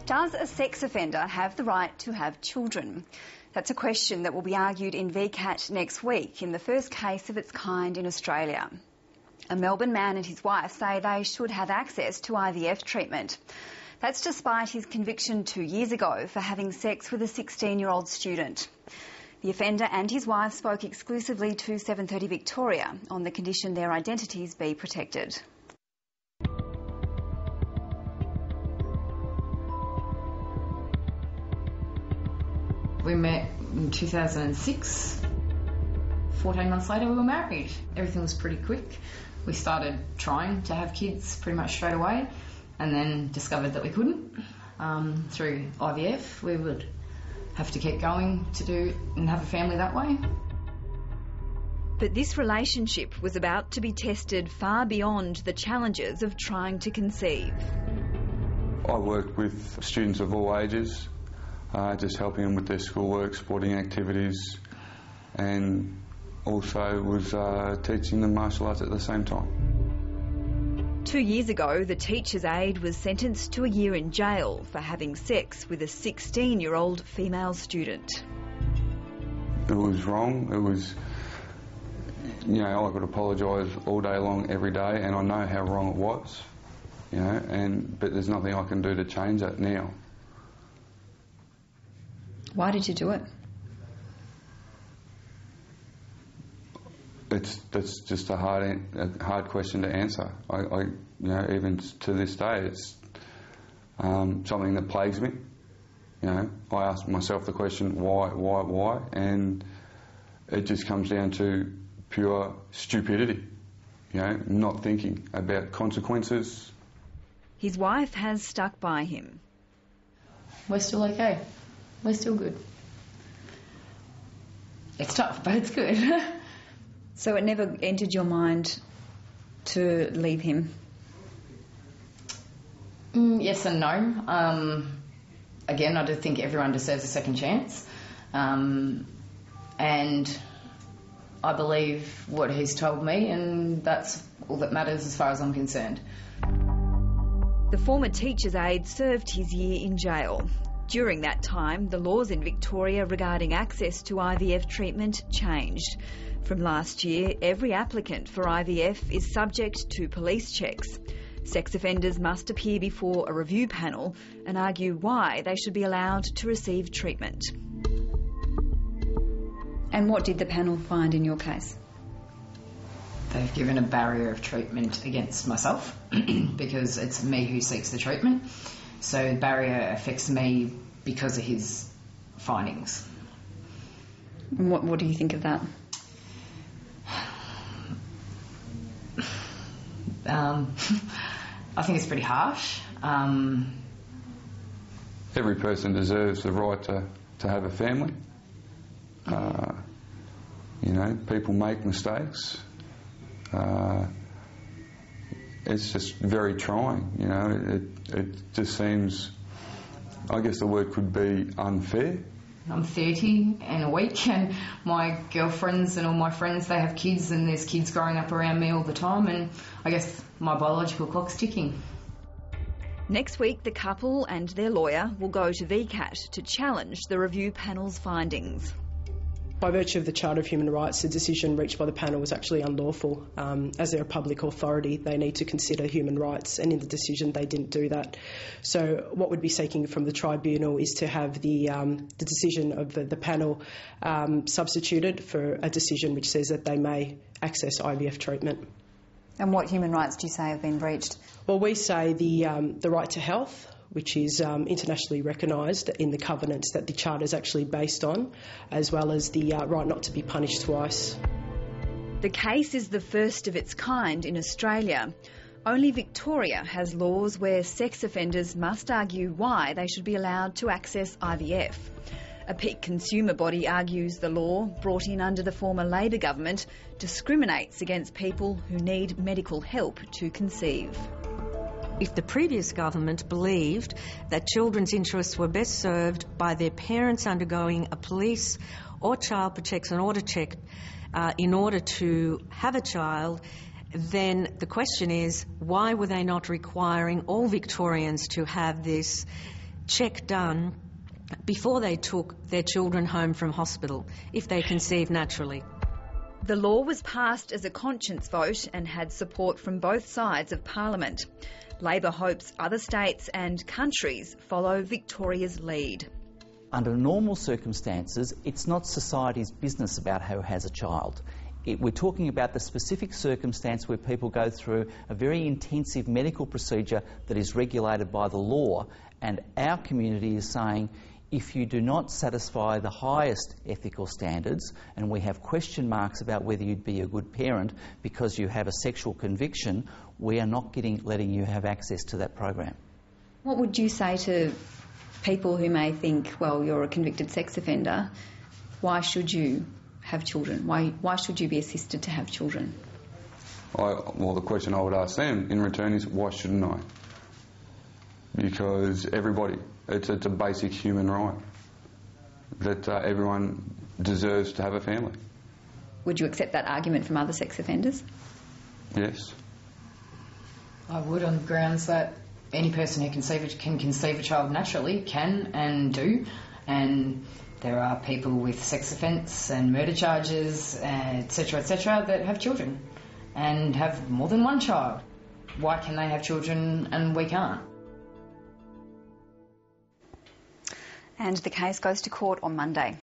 Does a sex offender have the right to have children? That's a question that will be argued in VCAT next week in the first case of its kind in Australia. A Melbourne man and his wife say they should have access to IVF treatment. That's despite his conviction 2 years ago for having sex with a 16-year-old student. The offender and his wife spoke exclusively to 7:30 Victoria on the condition their identities be protected. We met in 2006. 14 months later we were married. Everything was pretty quick. We started trying to have kids pretty much straight away and then discovered that we couldn't. Through IVF we would have to keep going to do and have a family that way. But this relationship was about to be tested far beyond the challenges of trying to conceive. I worked with students of all ages, just helping them with their schoolwork, sporting activities, and also was teaching them martial arts at the same time. 2 years ago, the teacher's aide was sentenced to a year in jail for having sex with a 16-year-old female student. It was wrong. It was, you know, I could apologise all day long, every day, and I know how wrong it was, you know, but there's nothing I can do to change that now. Why did you do it? That's just a hard question to answer. I you know, even to this day, it's something that plagues me. You know, I ask myself the question, why, and it just comes down to pure stupidity. You know, not thinking about consequences. His wife has stuck by him. We're still okay. We're still good. It's tough, but it's good. So it never entered your mind to leave him? Yes and no. Again, I do think everyone deserves a second chance. And I believe what he's told me, and that's all that matters as far as I'm concerned. The former teacher's aide served his year in jail. During that time, the laws in Victoria regarding access to IVF treatment changed. From last year, every applicant for IVF is subject to police checks. Sex offenders must appear before a review panel and argue why they should be allowed to receive treatment. And what did the panel find in your case? They've given a barrier of treatment against myself because it's me who seeks the treatment. So the barrier affects me because of his findings. And what do you think of that? I think it's pretty harsh. Every person deserves the right to have a family. You know, people make mistakes. It's just very trying, you know. It just seems, I guess the word could be unfair. I'm 30 in a week, and my girlfriends and all my friends, they have kids, and there's kids growing up around me all the time, and I guess my biological clock's ticking. Next week, the couple and their lawyer will go to VCAT to challenge the review panel's findings. By virtue of the Charter of Human Rights, the decision reached by the panel was actually unlawful. As they're a public authority, they need to consider human rights, and in the decision they didn't do that. So what we'd be seeking from the tribunal is to have the decision of the panel substituted for a decision which says that they may access IVF treatment. And what human rights do you say have been breached? Well, we say the right to health, which is internationally recognised in the covenants that the Charter is actually based on, as well as the right not to be punished twice. The case is the first of its kind in Australia. Only Victoria has laws where sex offenders must argue why they should be allowed to access IVF. A peak consumer body argues the law, brought in under the former Labor government, discriminates against people who need medical help to conceive. If the previous government believed that children's interests were best served by their parents undergoing a police or child protection order check in order to have a child, then the question is, why were they not requiring all Victorians to have this check done before they took their children home from hospital, if they conceived naturally. The law was passed as a conscience vote and had support from both sides of Parliament. Labor hopes other states and countries follow Victoria's lead. Under normal circumstances, it's not society's business about who has a child. We're talking about the specific circumstance where people go through a very intensive medical procedure that is regulated by the law, and our community is saying, if you do not satisfy the highest ethical standards, and we have question marks about whether you'd be a good parent because you have a sexual conviction, we are not letting you have access to that program. What would you say to people who may think, well, you're a convicted sex offender, why should you have children? Why should you be assisted to have children? Well, the question I would ask them in return is, why shouldn't I? Because it's a basic human right that everyone deserves to have a family. Would you accept that argument from other sex offenders? Yes. I would, on the grounds that any person who can conceive a child naturally can and do, and there are people with sex offence and murder charges, etc., that have children and have more than one child. Why can they have children and we can't? And the case goes to court on Monday.